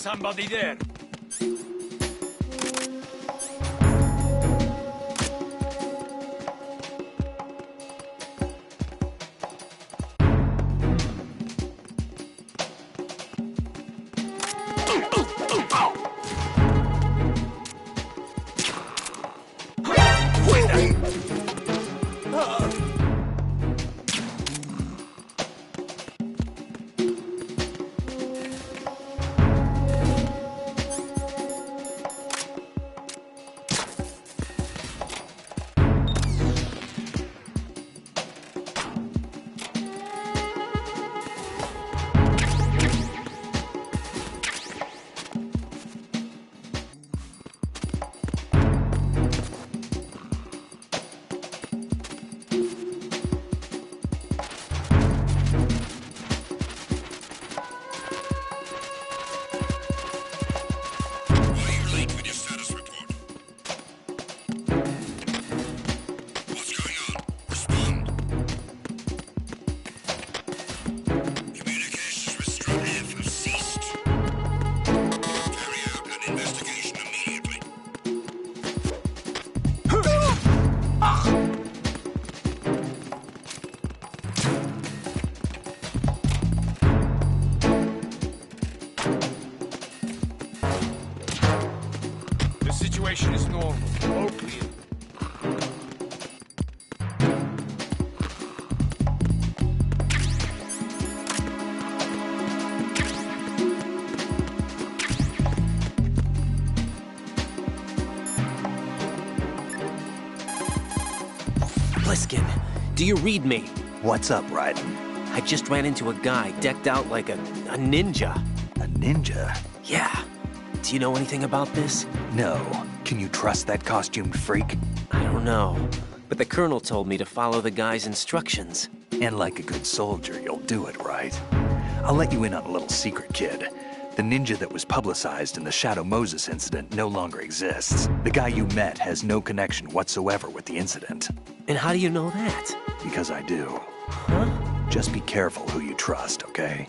somebody there. Situation is normal. All clear. Pliskin, do you read me? What's up, Raiden? I just ran into a guy decked out like a ninja. A ninja? Yeah. Do you know anything about this? No. Can you trust that costumed freak? I don't know. But the colonel told me to follow the guy's instructions. And like a good soldier, you'll do it, right? I'll let you in on a little secret, kid. The ninja that was publicized in the Shadow Moses incident no longer exists. The guy you met has no connection whatsoever with the incident. And how do you know that? Because I do. Huh? Just be careful who you trust, okay?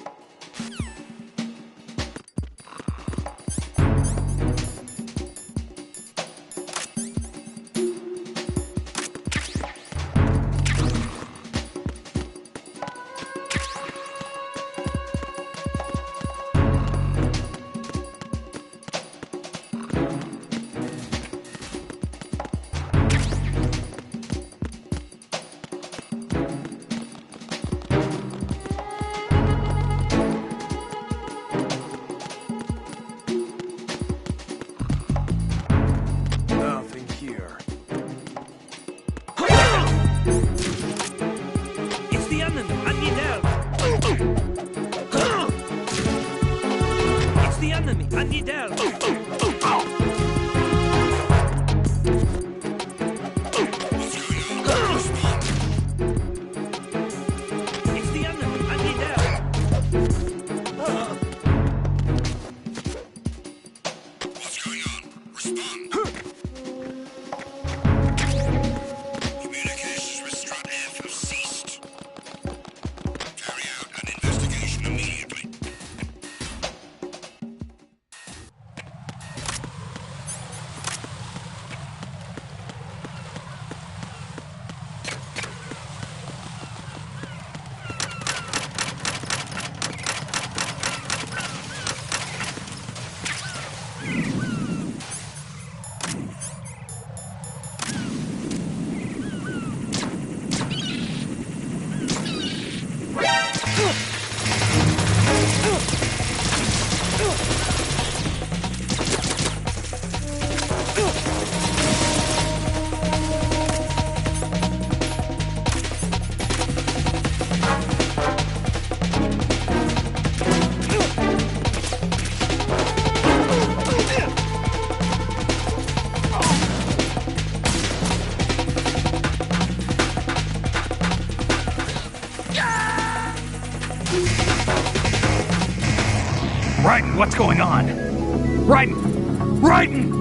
Raiden, what's going on? Raiden! Raiden!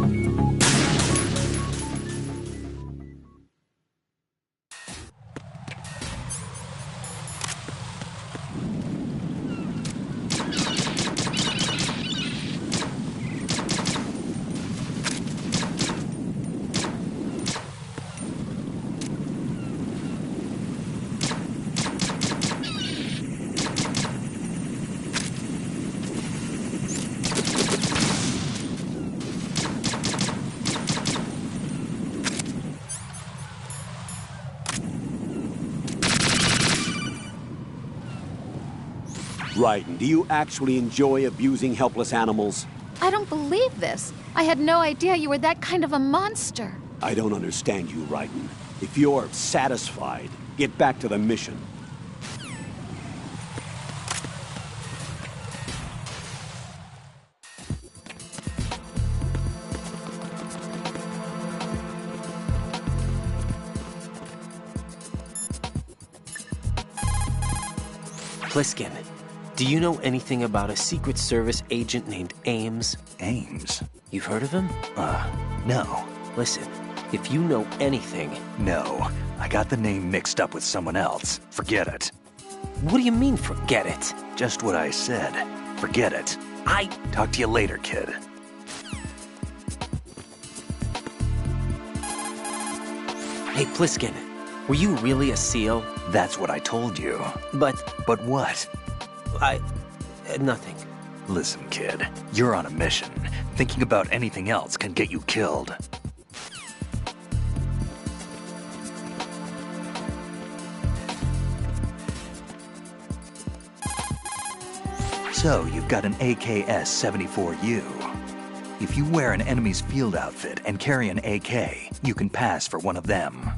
Raiden, do you actually enjoy abusing helpless animals? I don't believe this. I had no idea you were that kind of a monster. I don't understand you, Raiden. If you're satisfied, get back to the mission. Pliskin, do you know anything about a Secret Service agent named Ames? Ames? You've heard of him? No. Listen, if you know anything... No. I got the name mixed up with someone else. Forget it. What do you mean, forget it? Just what I said. Forget it. Talk to you later, kid. Hey, Pliskin, were you really a SEAL? That's what I told you. But what? nothing. Listen, kid. You're on a mission. Thinking about anything else can get you killed. So, you've got an AKS-74U. If you wear an enemy's field outfit and carry an AK, you can pass for one of them.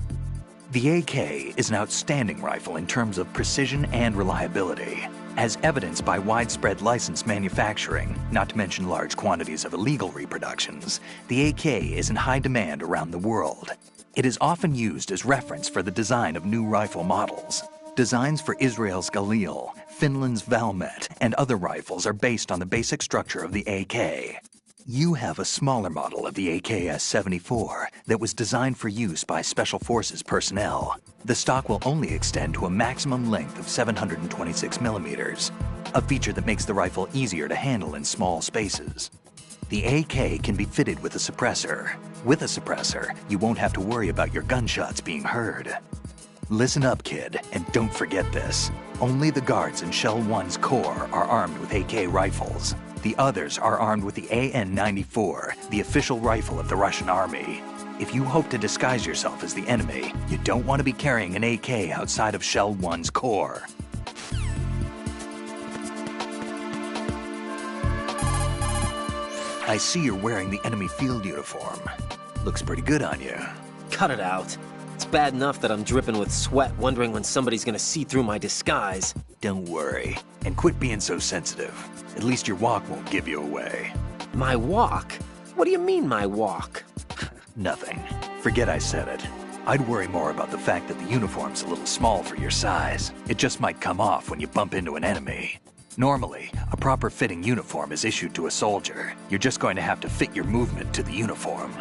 The AK is an outstanding rifle in terms of precision and reliability, as evidenced by widespread licensed manufacturing, not to mention large quantities of illegal reproductions. The AK is in high demand around the world. It is often used as reference for the design of new rifle models. Designs for Israel's Galil, Finland's Valmet, and other rifles are based on the basic structure of the AK. You have a smaller model of the AKS-74 that was designed for use by Special Forces personnel. The stock will only extend to a maximum length of 726 millimeters, a feature that makes the rifle easier to handle in small spaces. The AK can be fitted with a suppressor. With a suppressor, you won't have to worry about your gunshots being heard. Listen up, kid, and don't forget this. Only the guards in Shell 1's Corps are armed with AK rifles. The others are armed with the AN-94, the official rifle of the Russian army. If you hope to disguise yourself as the enemy, you don't want to be carrying an AK outside of Shell 1's Corps. I see you're wearing the enemy field uniform. Looks pretty good on you. Cut it out. It's bad enough that I'm dripping with sweat, wondering when somebody's gonna see through my disguise. Don't worry, and quit being so sensitive. At least your walk won't give you away. My walk? What do you mean, my walk? Nothing. Forget I said it. I'd worry more about the fact that the uniform's a little small for your size. It just might come off when you bump into an enemy. Normally, a proper fitting uniform is issued to a soldier. You're just going to have to fit your movement to the uniform.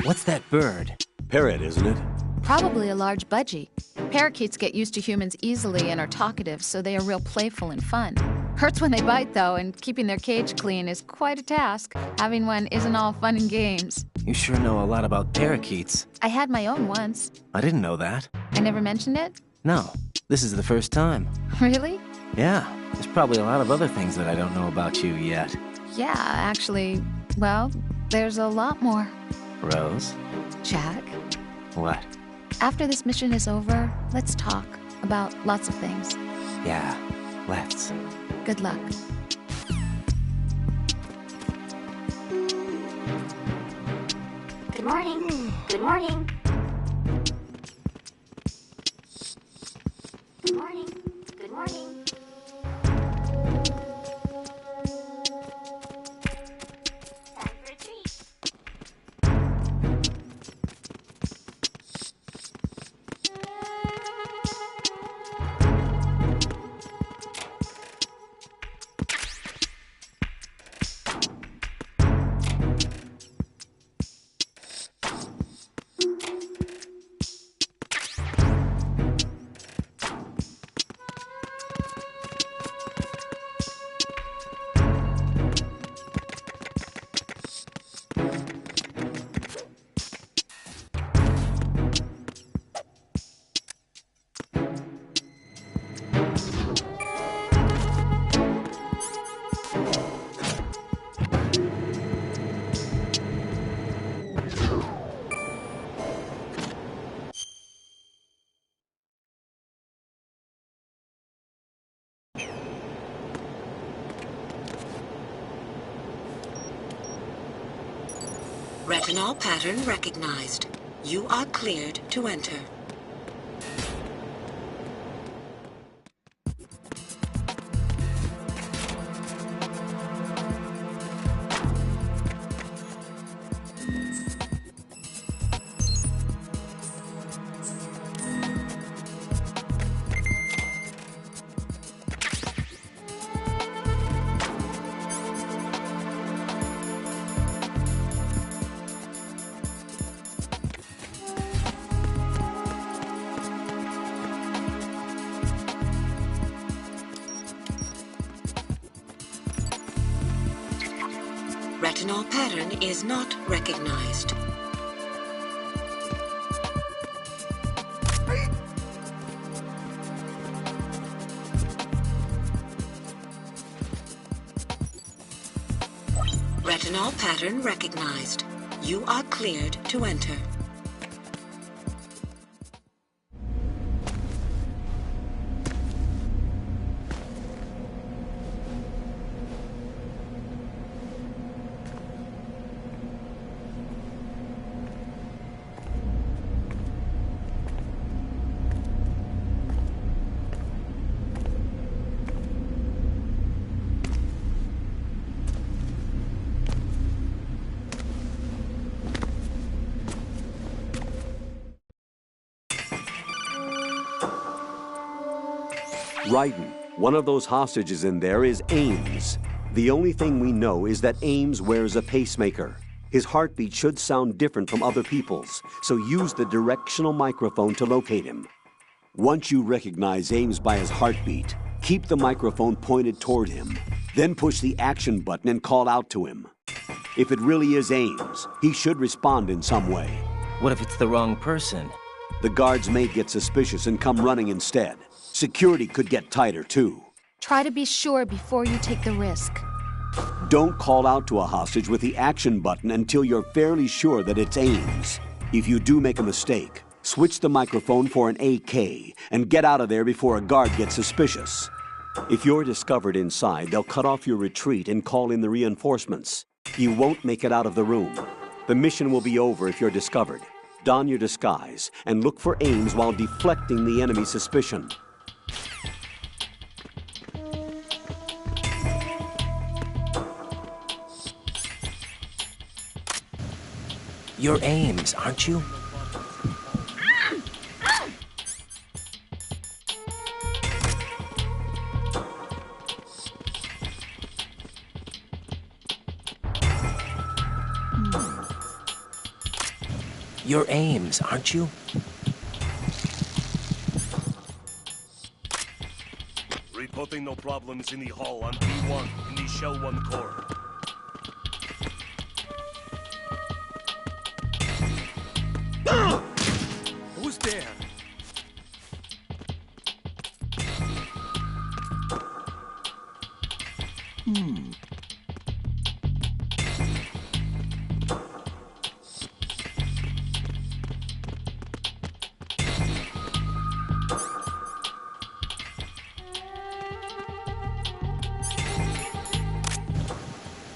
What's that bird? Parrot, isn't it? Probably a large budgie. Parakeets get used to humans easily and are talkative, so they are real playful and fun. Hurts when they bite, though, and keeping their cage clean is quite a task. Having one isn't all fun and games. You sure know a lot about parakeets. I had my own once. I didn't know that. I never mentioned it? No, this is the first time. Really? Yeah, there's probably a lot of other things that I don't know about you yet. Yeah, actually, well, there's a lot more. Rose? Jack, What? after this mission is over, let's talk about lots of things. Yeah, let's. Good luck. Good morning. Good morning. Good morning. Good morning. Time for a treat. Retinol pattern recognized. You are cleared to enter. Retinol pattern is not recognized. Retinol pattern recognized. You are cleared to enter. Raiden, one of those hostages in there is Ames. The only thing we know is that Ames wears a pacemaker. His heartbeat should sound different from other people's, so use the directional microphone to locate him. Once you recognize Ames by his heartbeat, keep the microphone pointed toward him. Then push the action button and call out to him. If it really is Ames, he should respond in some way. What if it's the wrong person? The guards may get suspicious and come running instead. Security could get tighter, too. Try to be sure before you take the risk. Don't call out to a hostage with the action button until you're fairly sure that it's Ames. If you do make a mistake, switch the microphone for an AK and get out of there before a guard gets suspicious. If you're discovered inside, they'll cut off your retreat and call in the reinforcements. You won't make it out of the room. The mission will be over if you're discovered. Don your disguise and look for Ames while deflecting the enemy's suspicion. You're Ames, aren't you? You're Ames, aren't you? Reporting no problems in the hall on B1 in the Shell 1 core. Who's there?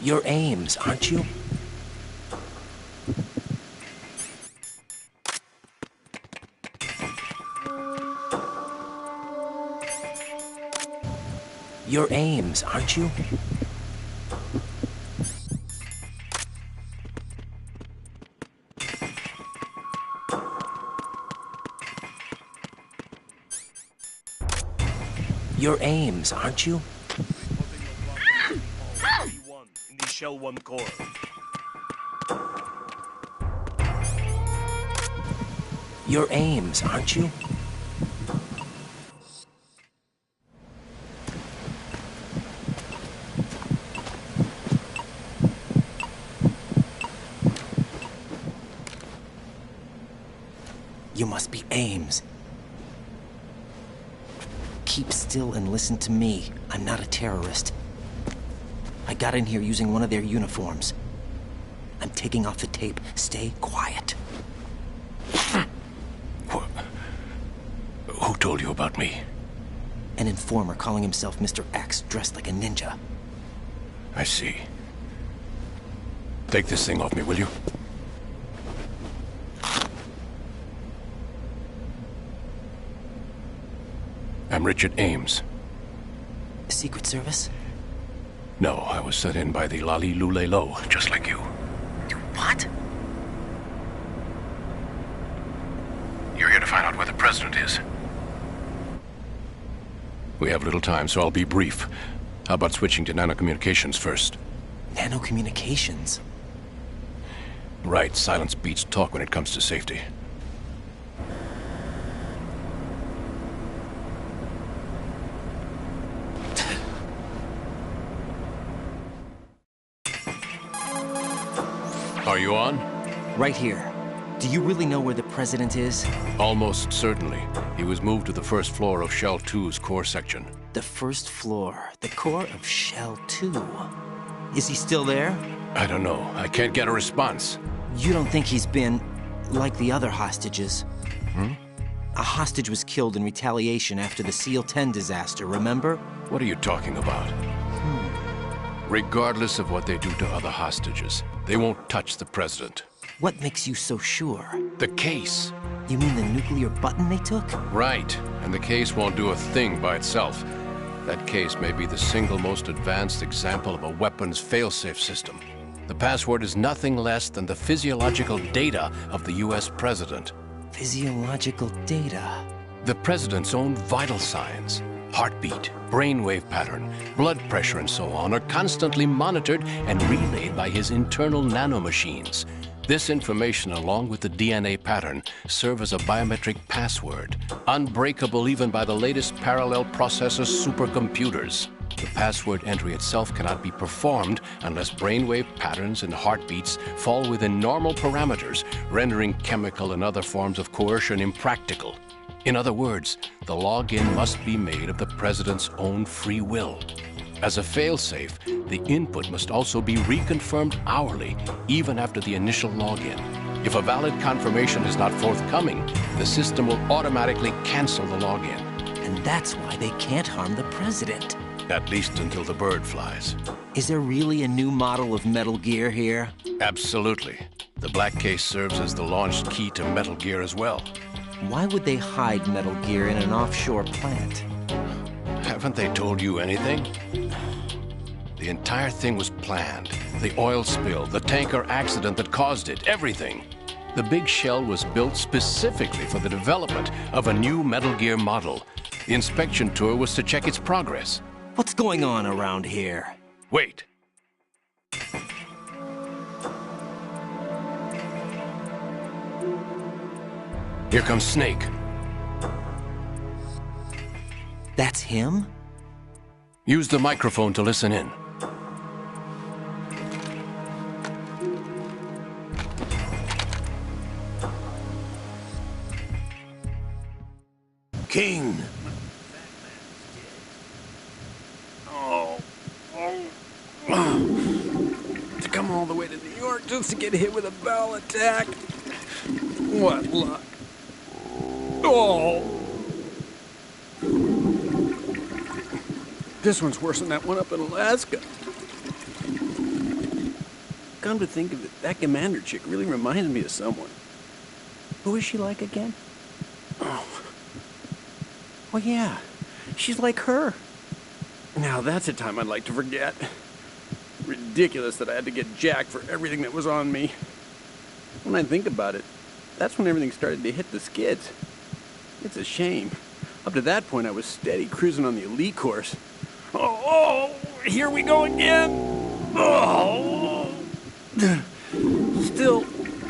You're Ames, aren't you? You're Ames, aren't you? You're Ames, aren't you? B1 in the Shell 1 core. You're Ames, aren't you? You must be Ames. Keep still and listen to me. I'm not a terrorist. I got in here using one of their uniforms. I'm taking off the tape. Stay quiet. Who told you about me? An informer calling himself Mr. X, dressed like a ninja. I see. Take this thing off me, will you? I'm Richard Ames. Secret Service? No, I was sent in by the Lali Lule Lo, just like you. What? You're here to find out where the president is. We have little time, so I'll be brief. How about switching to nanocommunications first? Nanocommunications? Right, silence beats talk when it comes to safety. Are you on? Right here. Do you really know where the president is? Almost certainly. He was moved to the first floor of Shell 2's core section. The first floor. The core of Shell 2. Is he still there? I don't know. I can't get a response. You don't think he's been like the other hostages? A hostage was killed in retaliation after the SEAL 10 disaster, remember? What are you talking about? Regardless of what they do to other hostages, they won't touch the president. What makes you so sure? The case. You mean the nuclear button they took? Right. And the case won't do a thing by itself. That case may be the single most advanced example of a weapons failsafe system. The password is nothing less than the physiological data of the US president. Physiological data? The president's own vital signs, heartbeat, brainwave pattern, blood pressure, and so on, are constantly monitored and relayed by his internal nanomachines. This information, along with the DNA pattern, serve as a biometric password, unbreakable even by the latest parallel processor supercomputers. The password entry itself cannot be performed unless brainwave patterns and heartbeats fall within normal parameters, rendering chemical and other forms of coercion impractical. In other words, the login must be made of the president's own free will. As a failsafe, the input must also be reconfirmed hourly, even after the initial login. If a valid confirmation is not forthcoming, the system will automatically cancel the login. And that's why they can't harm the president. At least until the bird flies. Is there really a new model of Metal Gear here? Absolutely. The black case serves as the launch key to Metal Gear as well. Why would they hide Metal Gear in an offshore plant? Haven't they told you anything? The entire thing was planned. The oil spill, the tanker accident that caused it, everything. The big shell was built specifically for the development of a new Metal Gear model. The inspection tour was to check its progress. What's going on around here? Wait. Here comes Snake. That's him? Use the microphone to listen in. King. To come all the way to New York just to get hit with a bowel attack. What luck. Oh. This one's worse than that one up in Alaska. Come to think of it, that commander chick really reminds me of someone. Who is she like again? Oh yeah, she's like her. Now that's a time I'd like to forget. Ridiculous that I had to get jacked for everything that was on me. When I think about it, that's when everything started to hit the skids. It's a shame. Up to that point, I was steady cruising on the elite course. Oh, here we go again. Oh. Still,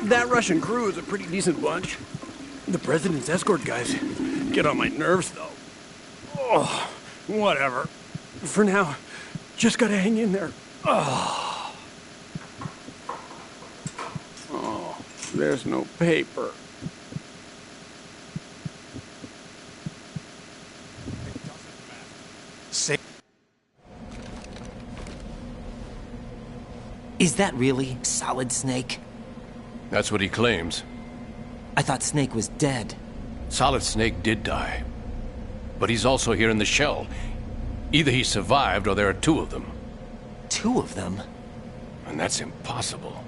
that Russian crew is a pretty decent bunch. The president's escort guys get on my nerves, though. Oh, whatever. For now, just gotta hang in there. Oh, there's no paper. Is that really Solid Snake? That's what he claims. I thought Snake was dead. Solid Snake did die. But he's also here in the shell. Either he survived or there are two of them. Two of them? And that's impossible.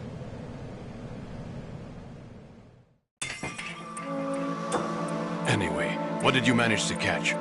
Anyway, what did you manage to catch?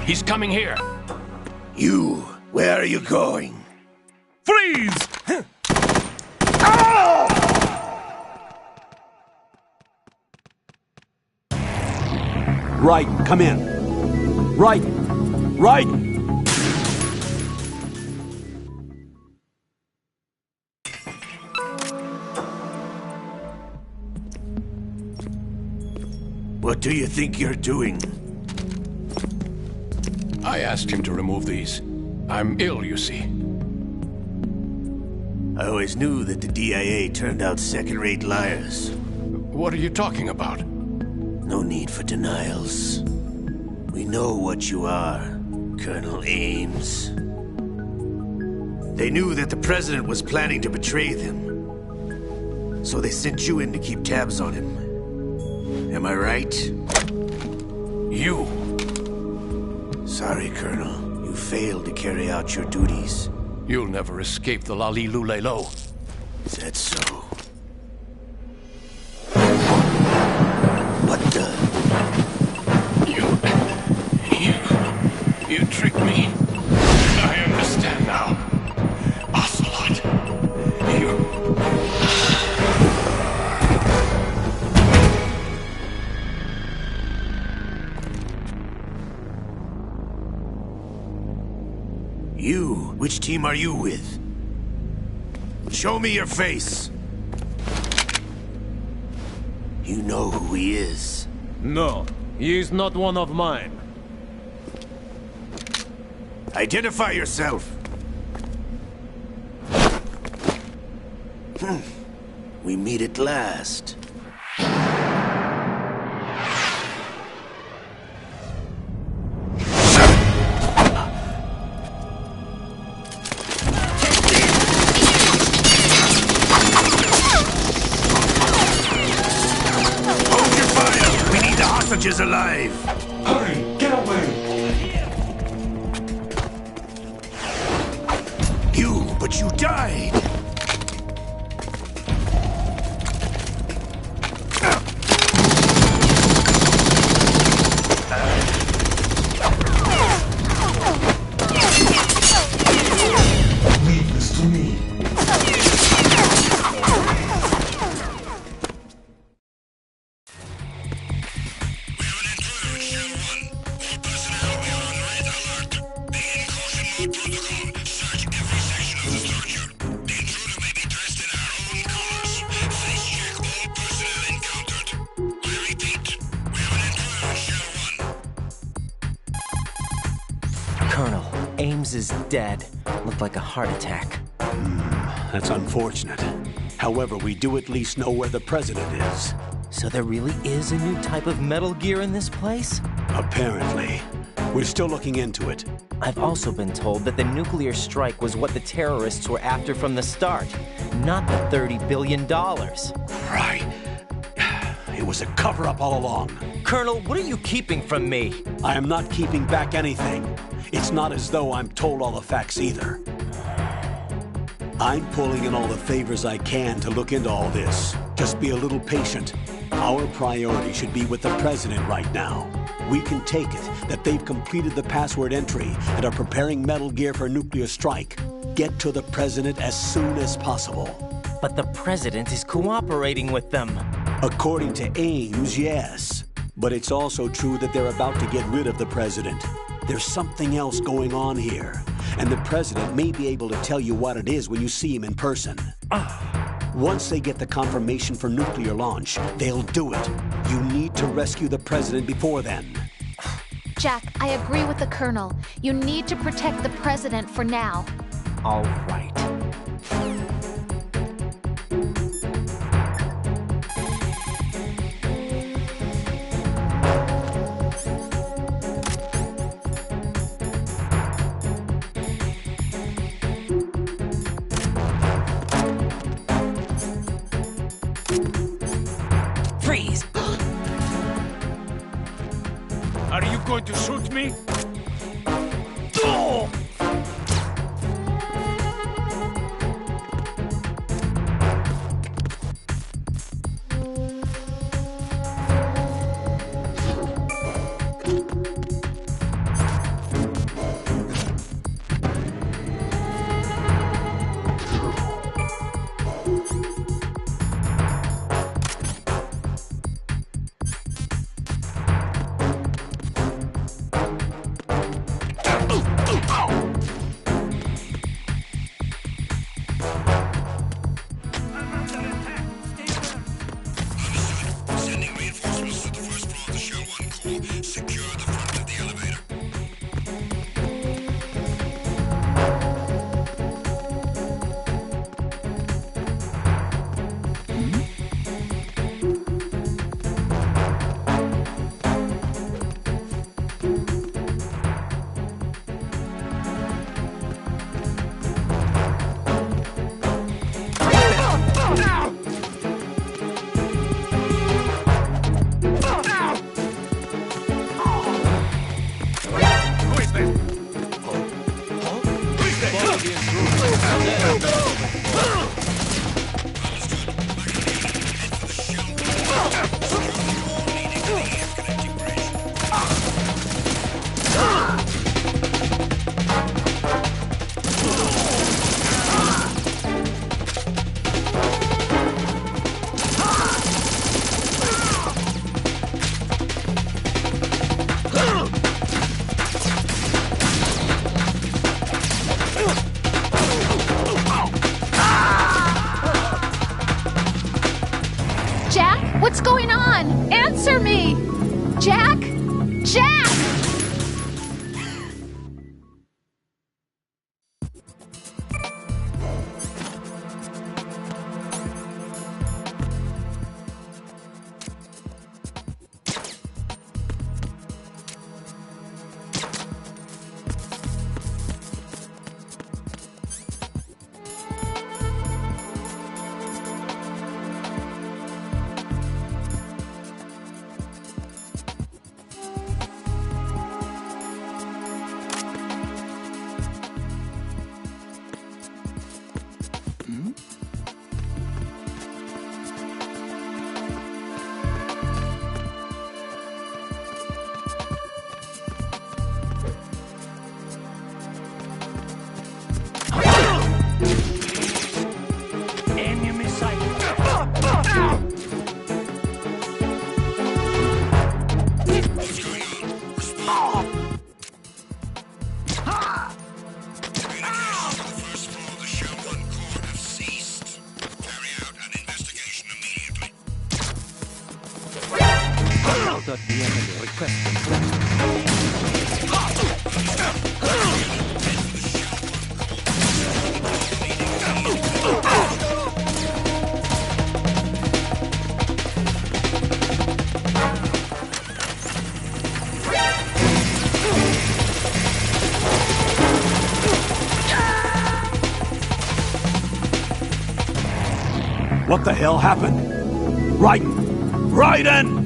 He's coming here. You, where are you going? Freeze! Raiden, come in. Raiden! Raiden! What do you think you're doing? I asked him to remove these. I'm ill, you see. I always knew that the DIA turned out second-rate liars. What are you talking about? No need for denials. We know what you are, Colonel Ames. They knew that the President was planning to betray them. So they sent you in to keep tabs on him. Am I right? You! Sorry, Colonel. You failed to carry out your duties. You'll never escape the Lali-Lu-Le-Lo. Is that so? What the? You tricked me. I understand now. Ocelot. You? Which team are you with? Show me your face. You know who he is. No, he is not one of mine. Identify yourself. We meet at last. Hold your fire! We need the hostages alive! Hurry! Get away! But you died! Leave this to me. Colonel, Ames is dead. Looked like a heart attack. That's unfortunate. However, we do at least know where the President is. So there really is a new type of Metal Gear in this place? Apparently. We're still looking into it. I've also been told that the nuclear strike was what the terrorists were after from the start, not the $30 billion. Right. It was a cover-up all along. Colonel, what are you keeping from me? I am not keeping back anything. It's not as though I'm told all the facts either. I'm pulling in all the favors I can to look into all this. Just be a little patient. Our priority should be with the President right now. We can take it that they've completed the password entry and are preparing Metal Gear for a nuclear strike. Get to the President as soon as possible. But the President is cooperating with them. According to Ames, yes. But it's also true that they're about to get rid of the President. There's something else going on here, and the President may be able to tell you what it is when you see him in person. Once they get the confirmation for nuclear launch, they'll do it. You need to rescue the President before then. Jack, I agree with the Colonel. You need to protect the President for now. All right. Freeze! Are you going to shoot me? Jack? Jack! What the hell happened? Raiden! Raiden!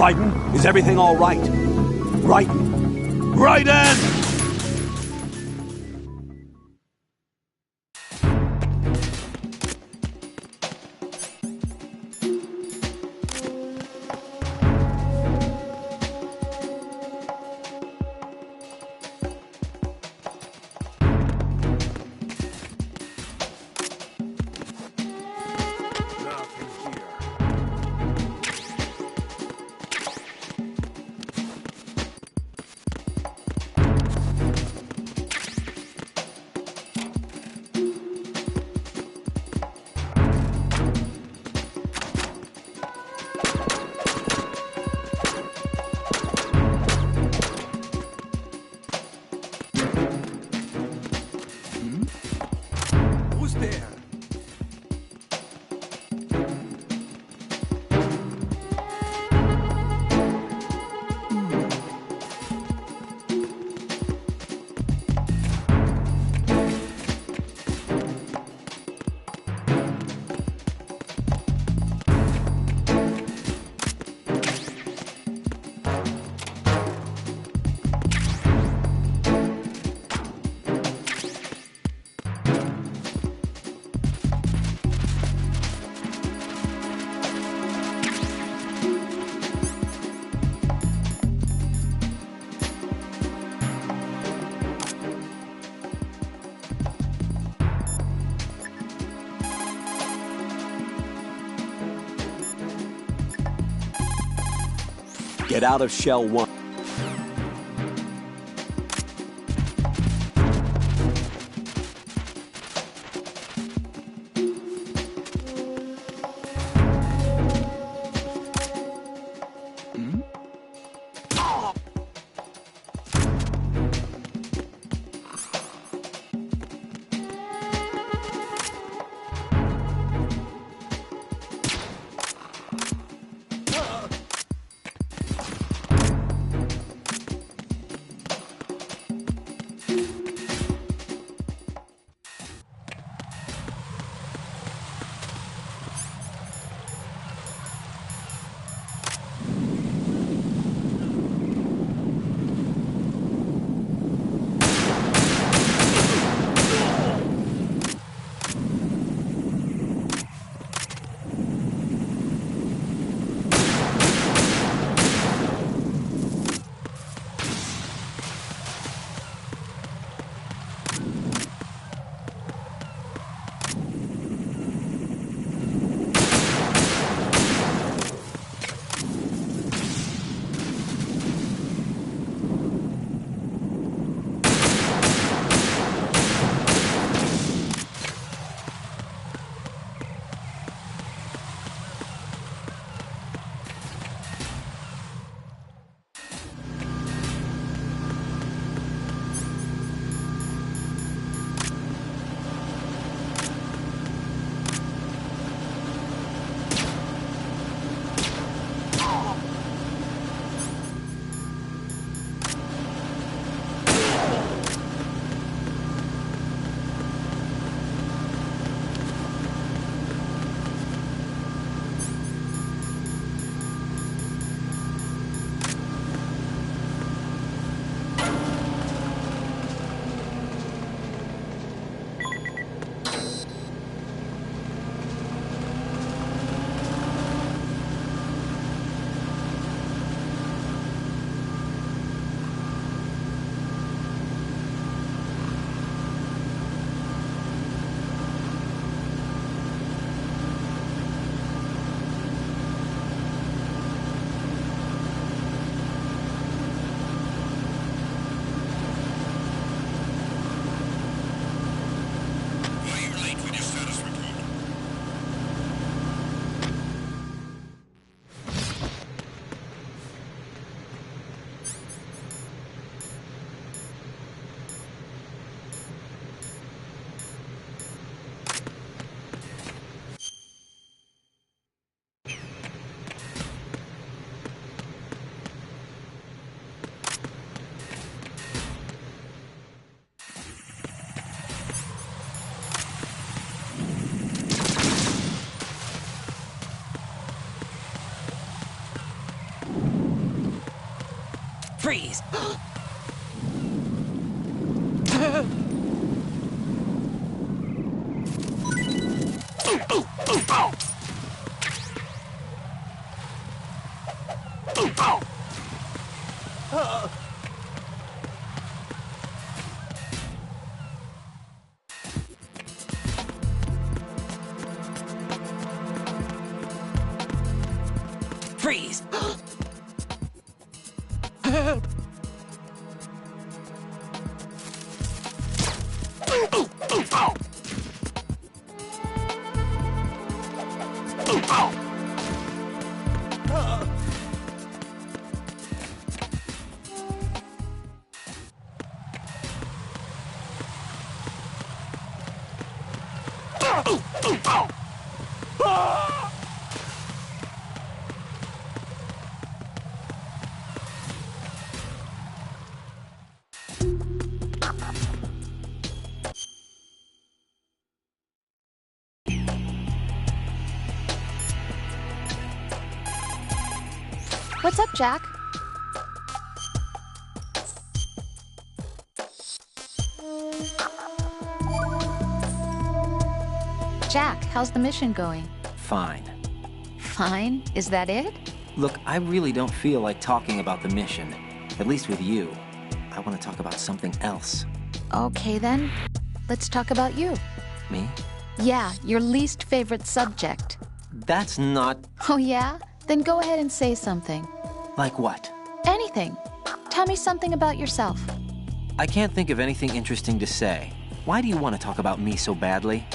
Raiden, is everything all right? Raiden! Raiden! Get out of Shell 1. Freeze! Freeze! What's up, Jack? Jack, how's the mission going? Fine. Fine? Is that it? Look, I really don't feel like talking about the mission. At least with you. I want to talk about something else. Okay, then. Let's talk about you. Me? Yeah, your least favorite subject. That's not... Oh, yeah? Then go ahead and say something. Like what? Anything. Tell me something about yourself. I can't think of anything interesting to say. Why do you want to talk about me so badly?